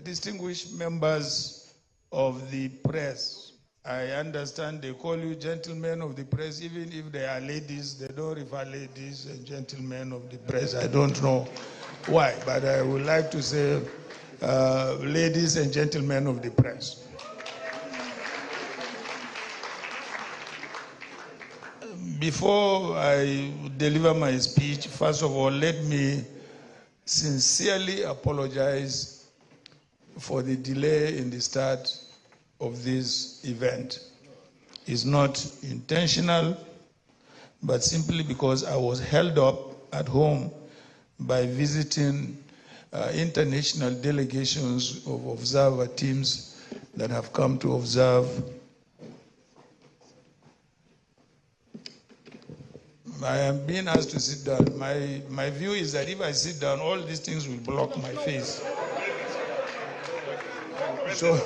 Distinguished members of the press, I understand they call you gentlemen of the press, even if they are ladies, they don't refer ladies and gentlemen of the press. I don't know why, but I would like to say ladies and gentlemen of the press. Before I deliver my speech, first of all, let me sincerely apologize for the delay in the start of this event. It's not intentional, but simply because I was held up at home by visiting international delegations of observer teams that have come to observe. I am being asked to sit down. My view is that if I sit down, all these things will block my face. So,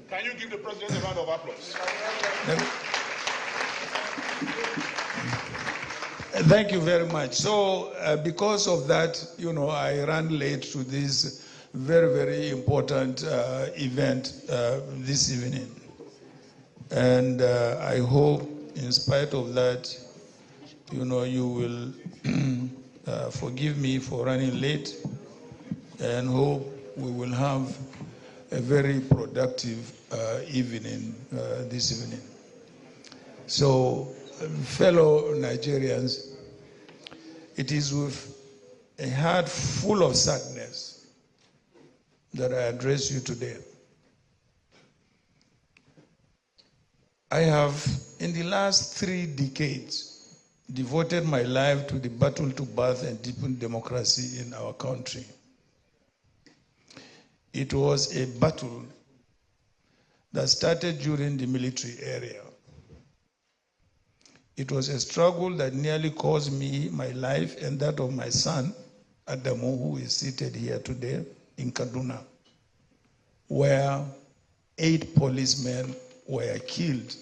can you give the president a round of applause? Thank you very much. So, because of that, I ran late to this very, very important event this evening. And I hope, in spite of that, you will forgive me for running late, and hope we will have a very productive evening this evening. So, fellow Nigerians, it is with a heart full of sadness that I address you today. I have, in the last 3 decades, devoted my life to the battle to birth and deepen democracy in our country. It was a battle that started during the military era. It was a struggle that nearly cost me my life and that of my son, Adamu, who is seated here today in Kaduna, where 8 policemen were killed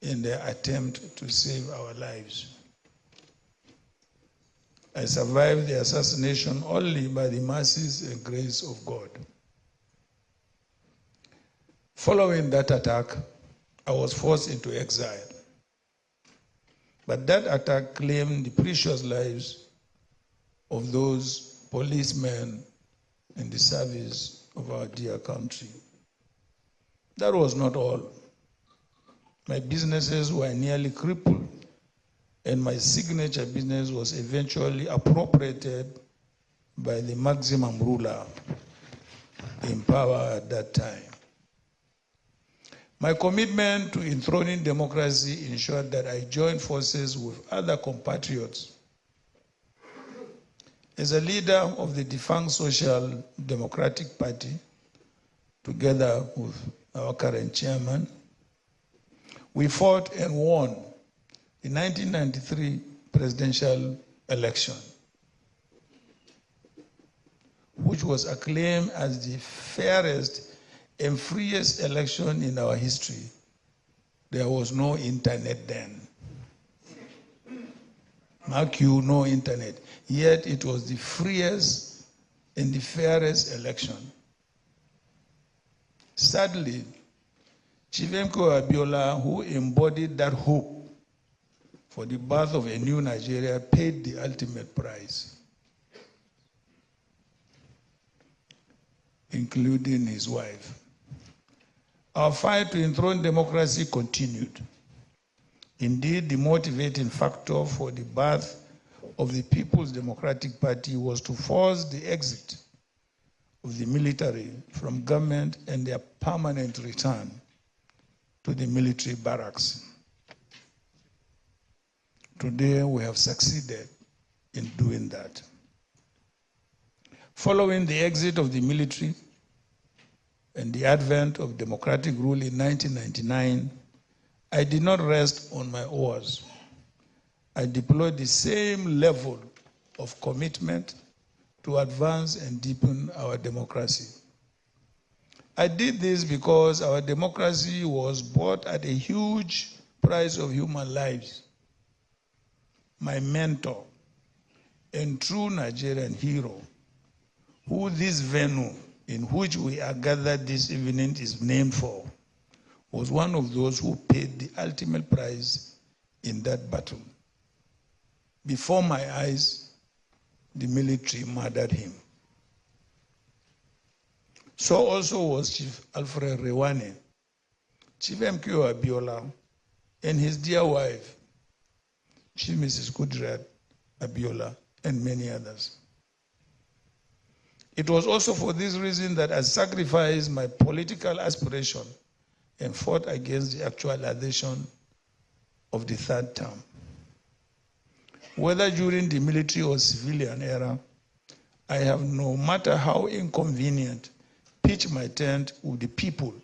in their attempt to save our lives. I survived the assassination only by the mercies and grace of God. Following that attack, I was forced into exile. But that attack claimed the precious lives of those policemen in the service of our dear country. That was not all. My businesses were nearly crippled, and my signature business was eventually appropriated by the maximum ruler in power at that time. My commitment to enthroning democracy ensured that I joined forces with other compatriots. As a leader of the defunct Social Democratic Party, together with our current chairman, we fought and won the 1993 presidential election, which was acclaimed as the fairest and freest election in our history. There was no internet then. Mark you, no internet. Yet it was the freest and the fairest election. Sadly, Chivenko Abiola, who embodied that hope for the birth of a new Nigeria, paid the ultimate price, including his wife. Our fight to enthrone democracy continued. Indeed, the motivating factor for the birth of the People's Democratic Party was to force the exit of the military from government and their permanent return to the military barracks. Today, we have succeeded in doing that. Following the exit of the military and the advent of democratic rule in 1999, I did not rest on my oars. I deployed the same level of commitment to advance and deepen our democracy. I did this because our democracy was bought at a huge price of human lives. my mentor, and true Nigerian hero, who this venue in which we are gathered this evening is named for, was one of those who paid the ultimate price in that battle. Before my eyes, the military murdered him. So also was Chief Alfred Rewane, Chief MQ Abiola, and his dear wife, Chief Mrs. Kudrat Abiola, and many others. It was also for this reason that I sacrificed my political aspiration and fought against the actualization of the third term. Whether during the military or civilian era, I have, no matter how inconvenient, pitched my tent with the people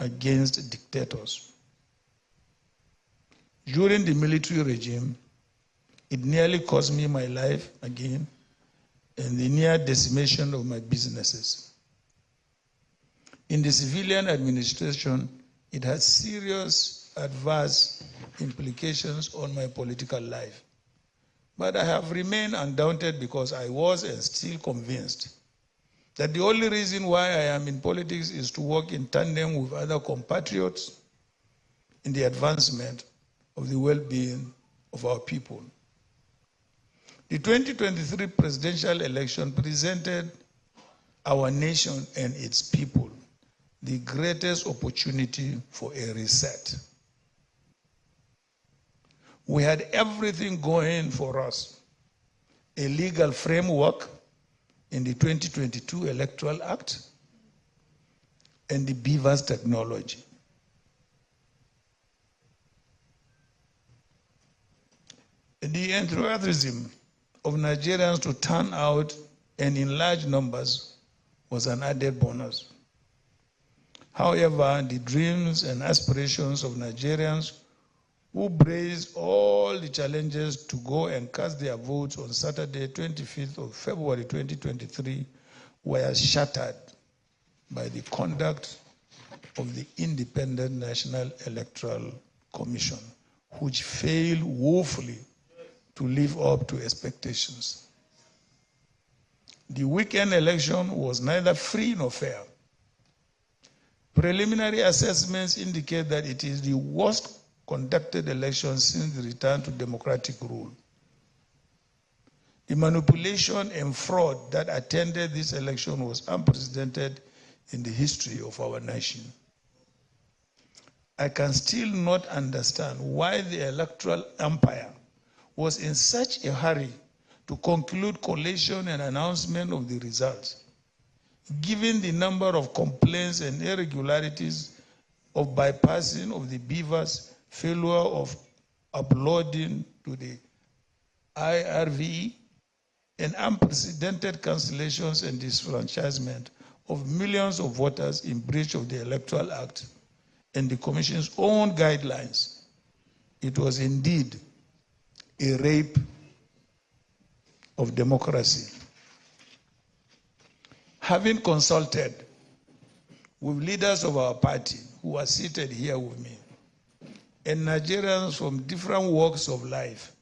against dictators. During the military regime, it nearly cost me my life again and the near decimation of my businesses. In the civilian administration, it had serious adverse implications on my political life. But I have remained undaunted because I was and still convinced that the only reason why I am in politics is to work in tandem with other compatriots in the advancement of the well-being of our people. The 2023 presidential election presented our nation and its people the greatest opportunity for a reset. We had everything going for us: a legal framework in the 2022 Electoral Act and the BVAS technology. The enthusiasm of Nigerians to turn out and in large numbers was an added bonus. However, the dreams and aspirations of Nigerians who braved all the challenges to go and cast their votes on Saturday, 25th of February 2023, were shattered by the conduct of the Independent National Electoral Commission, which failed woefully to live up to expectations. The weekend election was neither free nor fair. Preliminary assessments indicate that it is the worst conducted election since the return to democratic rule. The manipulation and fraud that attended this election was unprecedented in the history of our nation. I can still not understand why the electoral umpire was in such a hurry to conclude collation and announcement of the results, given the number of complaints and irregularities of bypassing of the BVAS, failure of uploading to the IRV, and unprecedented cancellations and disfranchisement of millions of voters in breach of the Electoral Act and the Commission's own guidelines. It was indeed a rape of democracy. Having consulted with leaders of our party who are seated here with me, and Nigerians from different walks of life,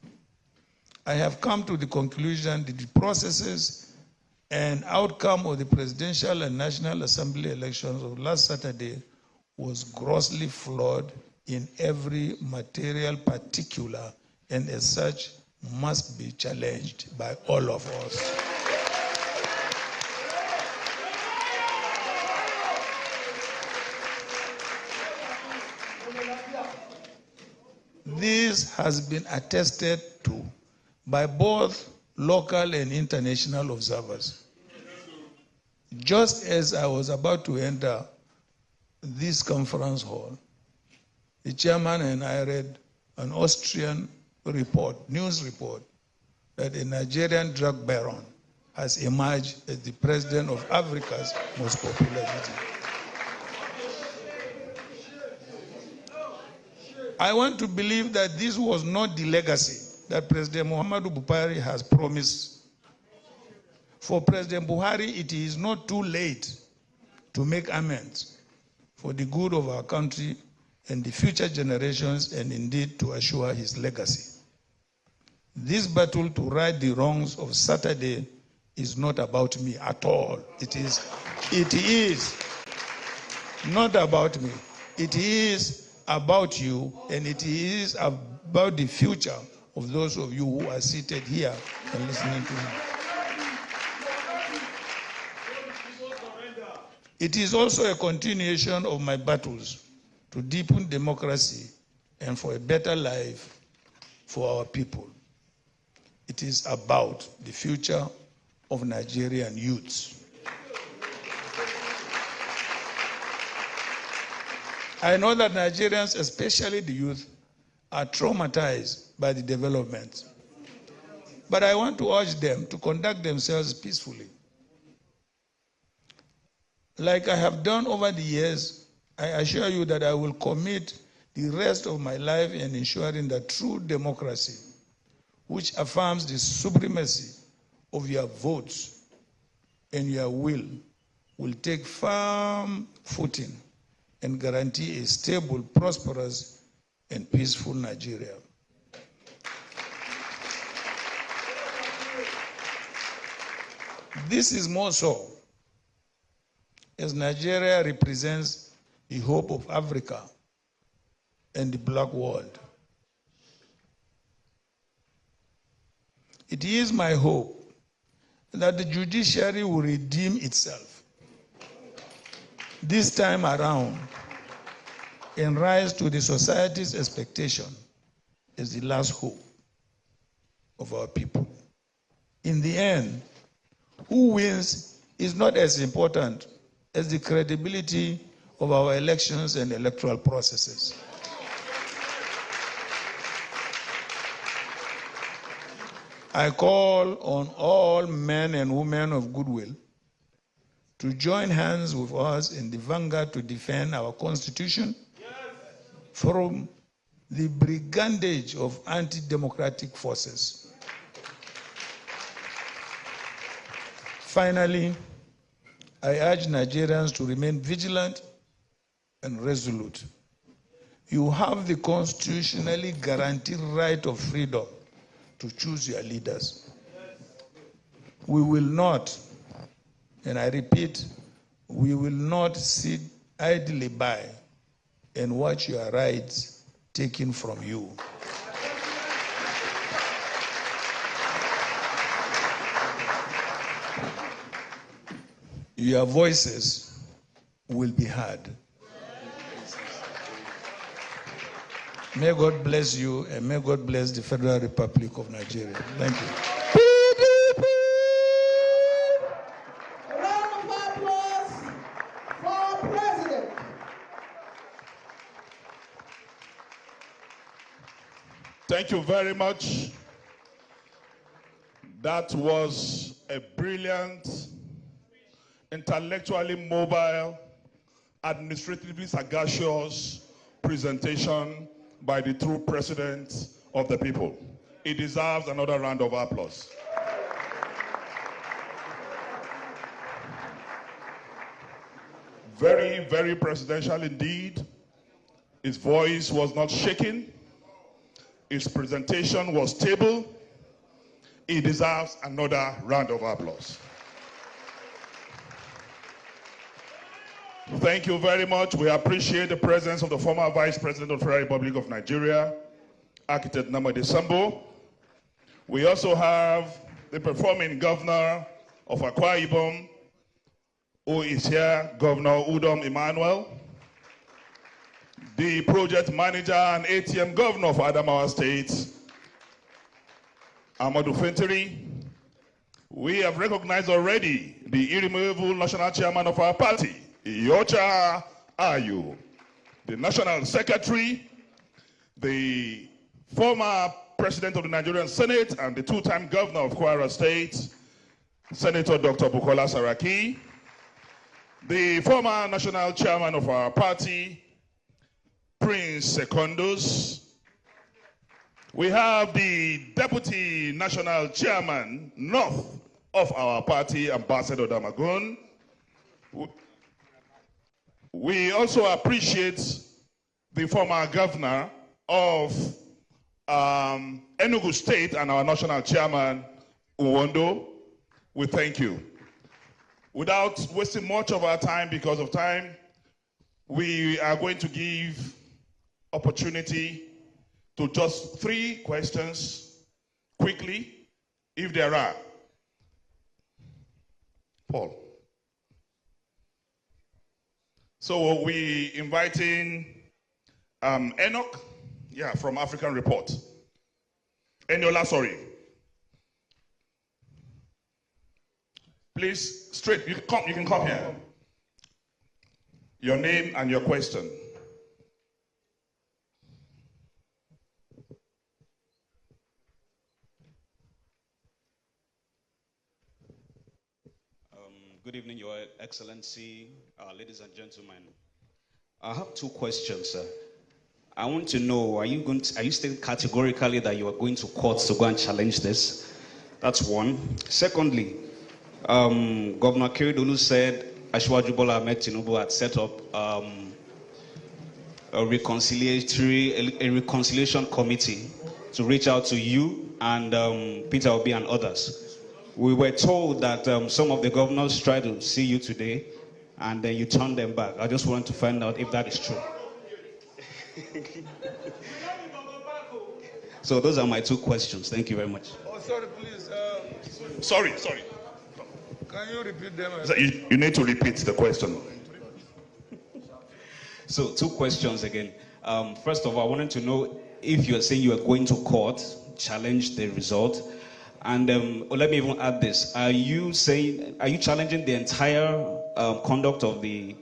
I have come to the conclusion that the processes and outcome of the presidential and National Assembly elections of last Saturday was grossly flawed in every material particular, and as such must be challenged by all of us. This has been attested to by both local and international observers. Just as I was about to enter this conference hall, the chairman and I read an Austrian report, news report, that a Nigerian drug baron has emerged as the president of Africa's most popular city. I want to believe that this was not the legacy that President Muhammadu Buhari has promised. For President Buhari, it is not too late to make amends for the good of our country and the future generations, and indeed to assure his legacy. This battle to right the wrongs of Saturday is not about me at all. It is not about me. It is about you, and it is about the future of those of you who are seated here and listening to me. It is also a continuation of my battles to deepen democracy and for a better life for our people. It is about the future of Nigerian youths. I know that Nigerians, especially the youth, are traumatized by the developments. But I want to urge them to conduct themselves peacefully. Like I have done over the years, I assure you that I will commit the rest of my life in ensuring that true democracy, which affirms the supremacy of your votes and your will take firm footing and guarantee a stable, prosperous, and peaceful Nigeria. This is more so as Nigeria represents the hope of Africa and the black world. It is my hope that the judiciary will redeem itself this time around and rise to the society's expectation as the last hope of our people. In the end, who wins is not as important as the credibility of our elections and electoral processes. I call on all men and women of goodwill to join hands with us in the vanguard to defend our Constitution from the brigandage of anti-democratic forces. Finally, I urge Nigerians to remain vigilant and resolute. You have the constitutionally guaranteed right of freedom to choose your leaders. We will not, and I repeat, we will not sit idly by and watch your rights taken from you. Your voices will be heard. May God bless you, and may God bless the Federal Republic of Nigeria. Thank you. PDP! A round of applause for our president. Thank you very much. That was a brilliant, intellectually mobile, administratively sagacious presentation by the true president of the people. He deserves another round of applause. Very, very presidential indeed. His voice was not shaking. His presentation was stable. He deserves another round of applause. Thank you very much. We appreciate the presence of the former Vice President of the Federal Republic of Nigeria, Architect Nnamdi Sambo. We also have the performing governor of Akwa Ibom, who is here, Governor Udom Emmanuel. The project manager and ATM governor of Adamawa State, Amadou Fintiri. We have recognized already the irremovable national chairman of our party, Iyocha Ayu, the national secretary, the former president of the Nigerian Senate and the two-time governor of Kwara State, Senator Dr. Bukola Saraki, the former national chairman of our party, Prince Secondus. We have the deputy national chairman, North of our party, Ambassador Damagun. We also appreciate the former governor of Enugu State and our national chairman, Uwondo, we thank you. Without wasting much of our time, because of time, we are going to give opportunity to just 3 questions quickly, if there are. Paul. So we inviting Enoch, from African Report. Eniola, sorry. Please, straight, you can come here. Your name and your question. Good evening, Your Excellency, ladies and gentlemen. I have 2 questions, sir. I want to know, are you stating categorically that you are going to court to go and challenge this? That's one. Secondly, Governor Keridolu said Asiwaju Bola Ahmed Tinubu had set up a reconciliation committee to reach out to you and Peter Obi and others. We were told that some of the governors tried to see you today and then you turned them back. I just want to find out if that is true. So those are my 2 questions. Thank you very much. Oh, sorry, please. Sorry. Can you repeat them? You need to repeat the question. So 2 questions again. First of all, I wanted to know if you are saying you are going to court, challenge the result. And let me even add this. Are you challenging the entire conduct of the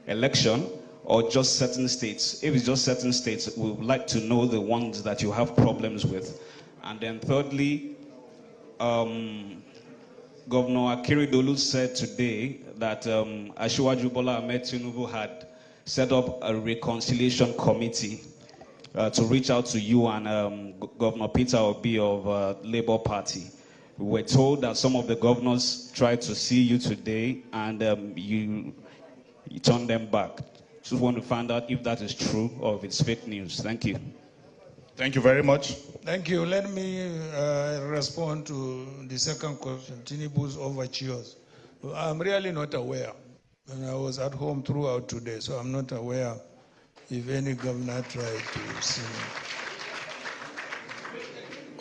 election or just certain states? If it's just certain states, we would like to know the ones that you have problems with. And then thirdly, Governor Keridolu said today that Asiwaju Bola Ahmed Tinubu had set up a reconciliation committee to reach out to you and Governor Peter Obi of Labour Party. We were told that some of the governors tried to see you today and you turned them back. Just want to find out if that is true or if it's fake news. Thank you. Thank you very much. Thank you. Let me respond to the second question, Tinubu's overtures. I'm really not aware. And I was at home throughout today, so I'm not aware if any governor tried to see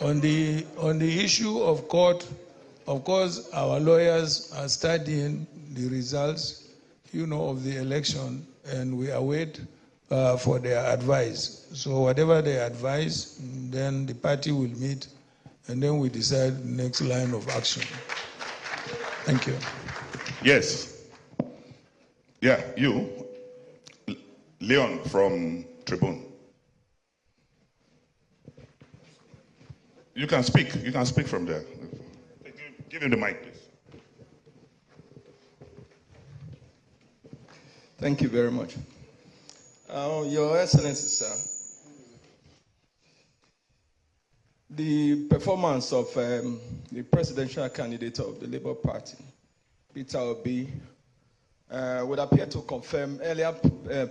me. On the issue of court, of course, our lawyers are studying the results, of the election, and we await for their advice. So whatever they advise, then the party will meet, and then we decide the next line of action. Thank you. Yes. Yeah, you. Leon from Tribune. You can speak. You can speak from there. Give him the mic, please. Thank you very much. Your Excellency, sir, the performance of the presidential candidate of the Labour Party, Peter Obi, would appear to confirm earlier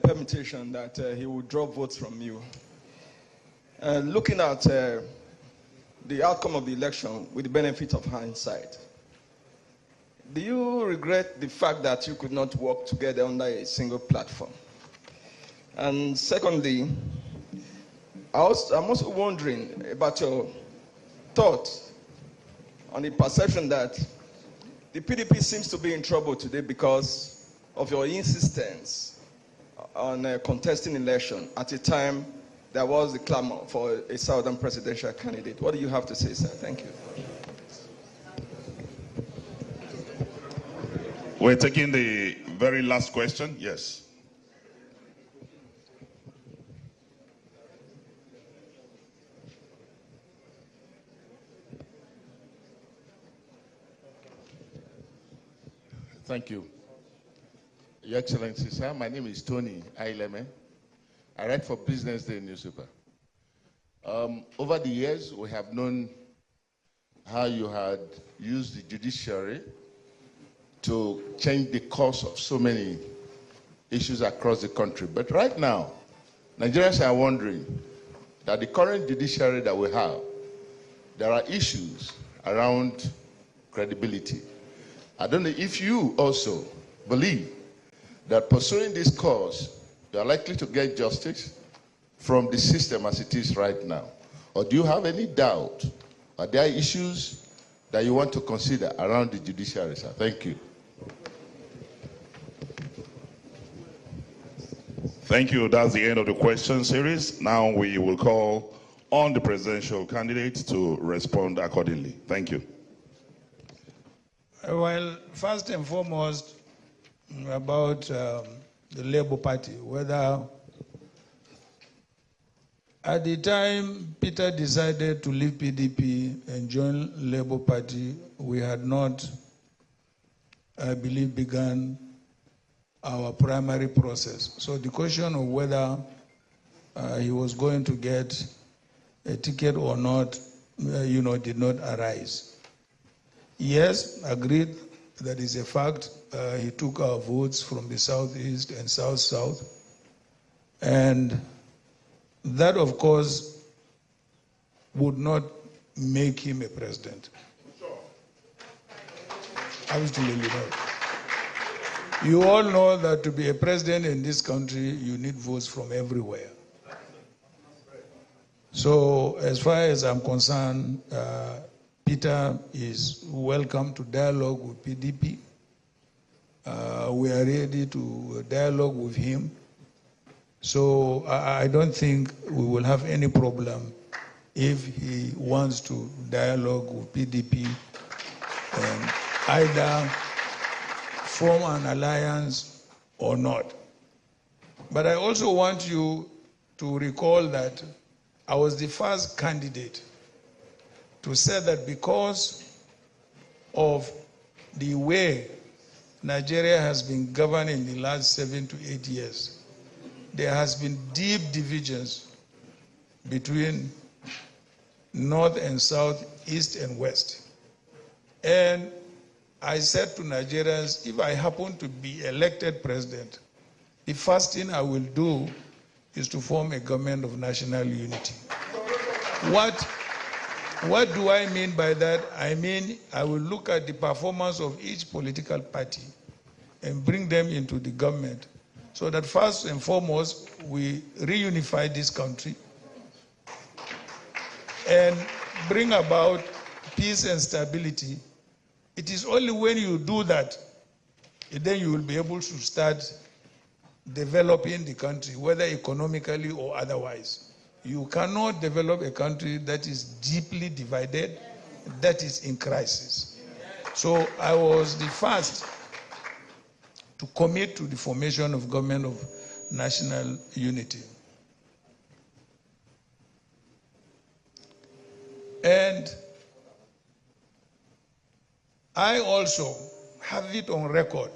permutation that he would draw votes from you. Looking at the outcome of the election with the benefit of hindsight, do you regret the fact that you could not work together under a single platform? And secondly, I'm also wondering about your thoughts on the perception that the PDP seems to be in trouble today because of your insistence on contesting election at a time there was the clamor for a southern presidential candidate. What do you have to say, sir? Thank you. We're taking the very last question. Yes. Thank you. Your Excellency, sir, my name is Tony Aileme. I write for Business Day newspaper. Over the years, we have known how you had used the judiciary to change the course of so many issues across the country. But right now, Nigerians are wondering, that the current judiciary that we have, there are issues around credibility. I don't know if you also believe that pursuing this cause, you are likely to get justice from the system as it is right now. Or do you have any doubt? Are there issues that you want to consider around the judiciary, sir? Thank you. Thank you. That's the end of the question series. Now we will call on the presidential candidate to respond accordingly. Thank you. Well, first and foremost, about the Labour Party, whether at the time Peter decided to leave PDP and join Labour Party, we had not, I believe, begun our primary process. So the question of whether he was going to get a ticket or not, did not arise. Yes, agreed, that is a fact. He took our votes from the southeast and south-south. And that, of course, would not make him a president. Absolutely not. You all know that to be a president in this country, you need votes from everywhere. So as far as I'm concerned, Peter is welcome to dialogue with PDP. We are ready to dialogue with him. So I don't think we will have any problem if he wants to dialogue with PDP and either form an alliance or not. But I also want you to recall that I was the first candidate to say that because of the way Nigeria has been governed in the last 7 to 8 years, there has been deep divisions between North and South, East and West. And I said to Nigerians, if I happen to be elected president, the first thing I will do is to form a government of national unity. What do I mean by that? I mean, I will look at the performance of each political party and bring them into the government so that first and foremost, we reunify this country and bring about peace and stability. It is only when you do that, then you will be able to start developing the country, whether economically or otherwise. You cannot develop a country that is deeply divided, that is in crisis. So I was the first to commit to the formation of government of national unity. And I also have it on record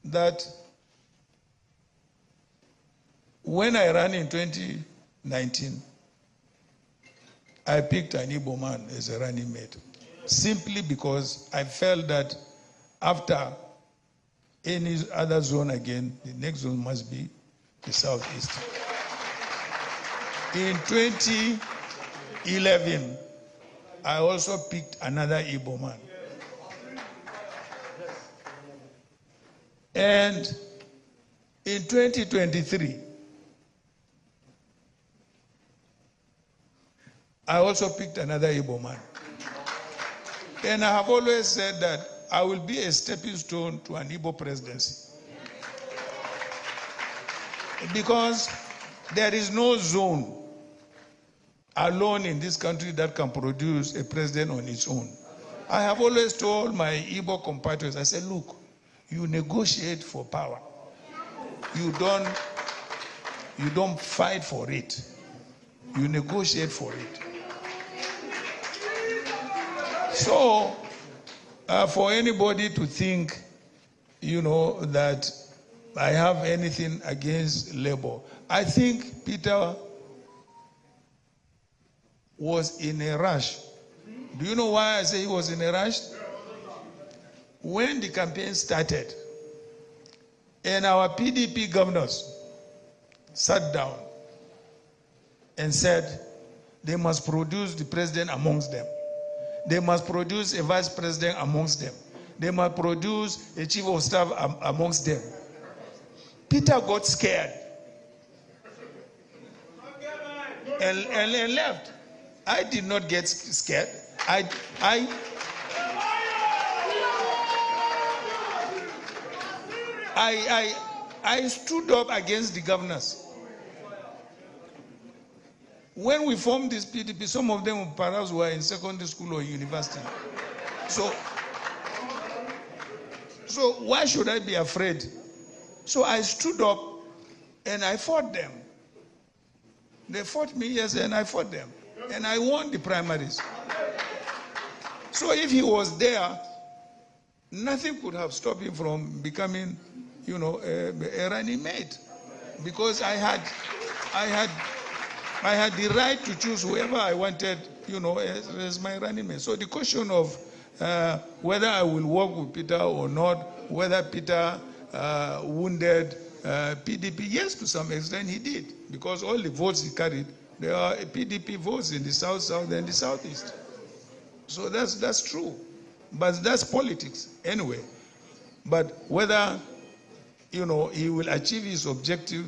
that when I ran in 2019, I picked an Igbo man as a running mate, simply because I felt that after any other zone again, the next zone must be the Southeast. In 2011, I also picked another Igbo man. And in 2023, I also picked another Igbo man. And I have always said that I will be a stepping stone to an Igbo presidency. Because there is no zone alone in this country that can produce a president on its own. I have always told my Igbo compatriots, I said, look, you negotiate for power. You don't fight for it. You negotiate for it. So, for anybody to think, that I have anything against Labour, I think Peter was in a rush. Do you know why I say he was in a rush? When the campaign started, and our PDP governors sat down and said they must produce the president amongst them. They must produce a vice president amongst them. They must produce a chief of staff amongst them. Peter got scared and left. I did not get scared. I stood up against the governors. When we formed this PDP, some of them perhaps were in secondary school or university. So why should I be afraid? So I stood up and I fought them. They fought me, yes, and I fought them. And I won the primaries. So if he was there, nothing could have stopped him from becoming, a running mate. Because I had the right to choose whoever I wanted, as my running mate. So the question of whether I will work with Peter or not, whether Peter wounded PDP, yes, to some extent he did, because all the votes he carried, there are PDP votes in the south and the southeast. So that's true, but that's politics anyway. But whether he will achieve his objective,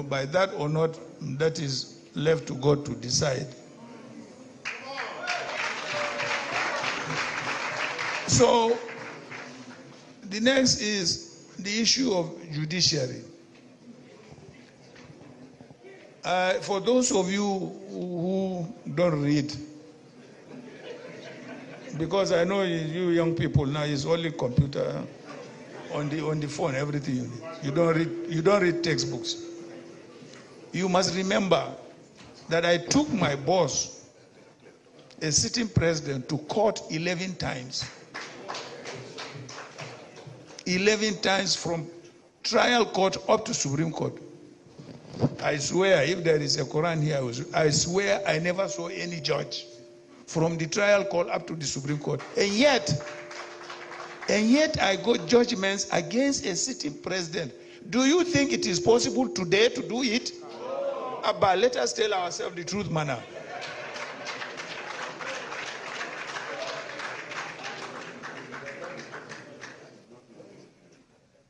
by that or not, that is left to God to decide. So the next is the issue of judiciary. For those of you who don't read, because I know you young people now is only computer, on the phone, everything you need. You don't read textbooks. You must remember that I took my boss, a sitting president, to court 11 times. 11 times from trial court up to Supreme Court. I swear, if there is a Quran here, I swear I never saw any judge from the trial court up to the Supreme Court. And yet I got judgments against a sitting president. Do you think it is possible today to do it? But let us tell ourselves the truth, manner.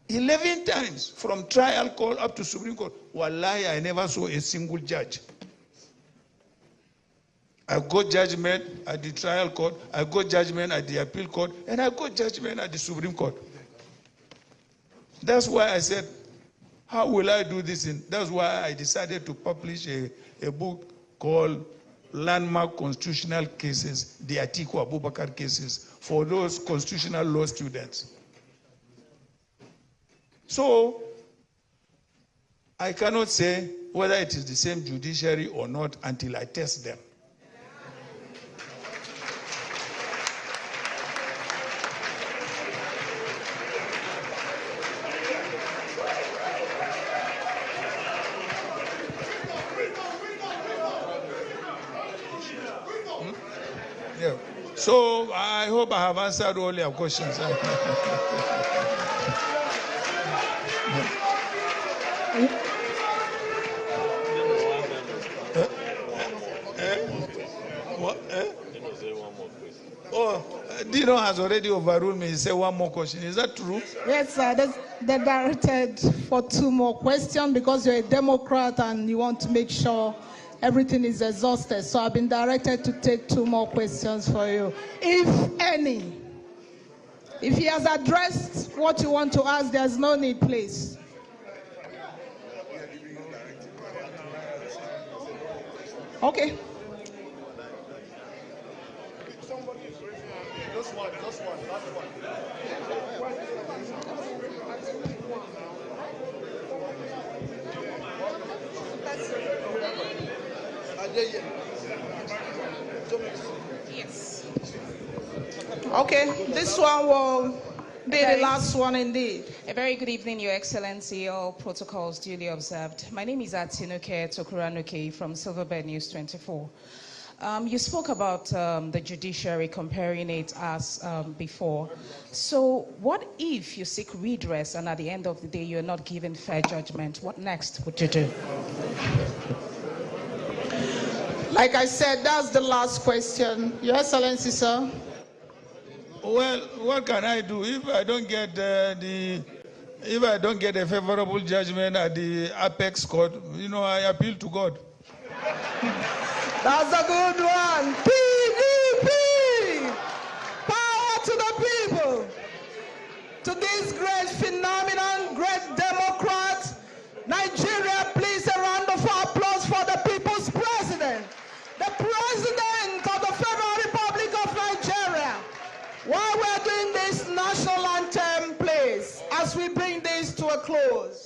"11 times from trial court up to Supreme Court. Wallahi, I never saw a single judge. I got judgment at the trial court, I got judgment at the appeal court, and I got judgment at the Supreme Court. That's why I said, how will I do this? That's why I decided to publish a book called Landmark Constitutional Cases, the Atiku Abubakar cases, for those constitutional law students. So, I cannot say whether it is the same judiciary or not until I test them. Yeah. So I hope I have answered all your questions. Dino has already overruled me. He said one more question. Is that true? Yes, sir. They're directed for 2 more questions because you're a Democrat and you want to make sure everything is exhausted. So I've been directed to take 2 more questions for you, if any. If he has addressed what you want to ask, there's no need, please. Okay. Just one, last one. Yes. Okay, this one will be the last one indeed. A very good evening, Your Excellency. All protocols duly observed. My name is Atinuke Tokuranuke from Silverbird News 24. You spoke about the judiciary, comparing it as before. So what if you seek redress and at the end of the day you're not given fair judgment? What next would you do? Like I said, that's the last question. Your Excellency, sir. Well, what can I do if I don't get if I don't get a favorable judgment at the apex court? You know, I appeal to God. That's a good one. PDP! Power to the people. To this great phenomenon, great Democrat, Nigeria, please a round of applause for the people's president, the president of the Federal Republic of Nigeria. While we're doing this national anthem, please, as we bring this to a close.